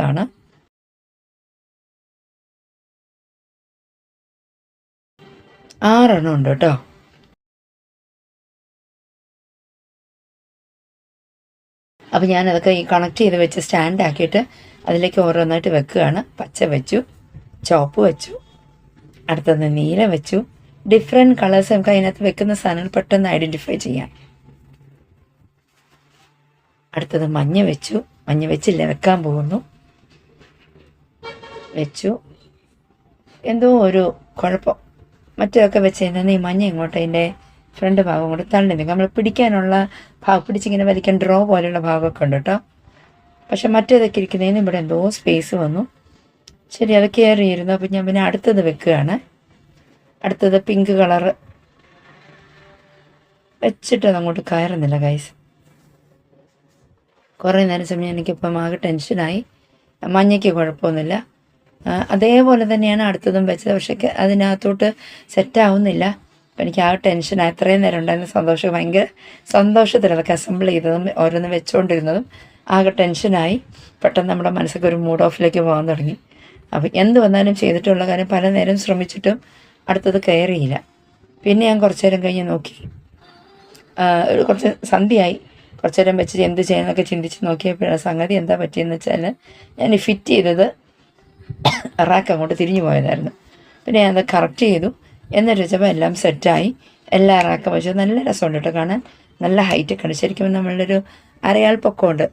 ആണ്. 6 ഉണ്ട് കേട്ടോ. അപ്പോൾ ഞാനതൊക്കെ ഈ കണക്ട് ചെയ്ത് വെച്ച് സ്റ്റാൻഡ് ആക്കിയിട്ട് അതിലേക്ക് ഓരോന്നായിട്ട് വെക്കുകയാണ്. പച്ച വെച്ചു, ചുവപ്പ് വെച്ചു, അടുത്തത് നീല വെച്ചു. ഡിഫറെൻറ്റ് കളേഴ്സ് നമുക്ക് അതിനകത്ത് വെക്കുന്ന സാധനങ്ങൾ പെട്ടെന്ന് ഐഡൻറ്റിഫൈ ചെയ്യാം. അടുത്തത് മഞ്ഞ വെച്ചു, മഞ്ഞ വെച്ചില്ല, വെക്കാൻ പോകുന്നു. വെച്ചു. എന്തോ ഒരു കുഴപ്പം, മറ്റൊക്കെ വെച്ച് കഴിഞ്ഞാൽ ഈ മഞ്ഞ ഇങ്ങോട്ട് അതിൻ്റെ ഫ്രണ്ട് ഭാഗം കൂടെ തള്ളി നിൽക്കും. നമ്മൾ പിടിക്കാനുള്ള ഭാഗം, പിടിച്ചിങ്ങനെ വലിക്കാൻ ഡ്രോ പോലെയുള്ള ഭാഗമൊക്കെ ഉണ്ട് കേട്ടോ. പക്ഷെ മറ്റേതൊക്കെ ഇരിക്കുന്നതിന് ഇവിടെ എന്തോ സ്പേസ് വന്നു. ശരി, അത് കയറിയിരുന്നു. അപ്പം ഞാൻ പിന്നെ അടുത്തത് വെക്കുകയാണ്. അടുത്തത് പിങ്ക് കളറ് വെച്ചിട്ട് അങ്ങോട്ട് കയറുന്നില്ല ഗൈസ്. കുറേ നേരം സമയം എനിക്കിപ്പം ആകെ ടെൻഷനായി. മഞ്ഞയ്ക്ക് കുഴപ്പമൊന്നുമില്ല. അതേപോലെ തന്നെയാണ് അടുത്തതും വെച്ചത്. പക്ഷേ അതിനകത്തോട്ട് സെറ്റാവുന്നില്ല. അപ്പം എനിക്ക് ആ ടെൻഷനായി. അത്രയും നേരം ഉണ്ടായിരുന്ന സന്തോഷം, ഭയങ്കര സന്തോഷത്തിൽ അതൊക്കെ അസംബിൾ ചെയ്തതും ഓരോന്ന് വെച്ചുകൊണ്ടിരുന്നതും ആകെ ടെൻഷനായി. പെട്ടെന്ന് നമ്മുടെ മനസ്സൊക്കെ ഒരു മൂഡ് ഓഫിലേക്ക് പോകാൻ തുടങ്ങി. അപ്പം എന്ത് വന്നാലും ചെയ്തിട്ടുള്ള കാര്യം പല നേരം ശ്രമിച്ചിട്ടും അടുത്തത് കയറിയില്ല. പിന്നെ ഞാൻ കുറച്ചു നേരം കഴിഞ്ഞ് നോക്കി, കുറച്ച് സന്ധ്യയായി. കുറച്ചു നേരം വെച്ച് എന്ത് ചെയ്യാനൊക്കെ ചിന്തിച്ച് നോക്കിയപ്പോഴാണ് സംഗതി എന്താ പറ്റിയെന്ന് വെച്ചാൽ, ഞാൻ ഫിറ്റ് ചെയ്തത് റാക്ക് അങ്ങോട്ട് തിരിഞ്ഞു പോയതായിരുന്നു. പിന്നെ ഞാനത് കറക്റ്റ് ചെയ്തു. എന്നിട്ട് വെച്ചപ്പോൾ എല്ലാം സെറ്റായി. എല്ലാ റാക്കും വെച്ചു. നല്ല രസമുണ്ട് കേട്ടോ കാണാൻ. നല്ല ഹൈറ്റൊക്കെ ഉണ്ട്. ശരിക്കും നമ്മളുടെ ഒരു അരയാൾ പൊക്കമുണ്ട്.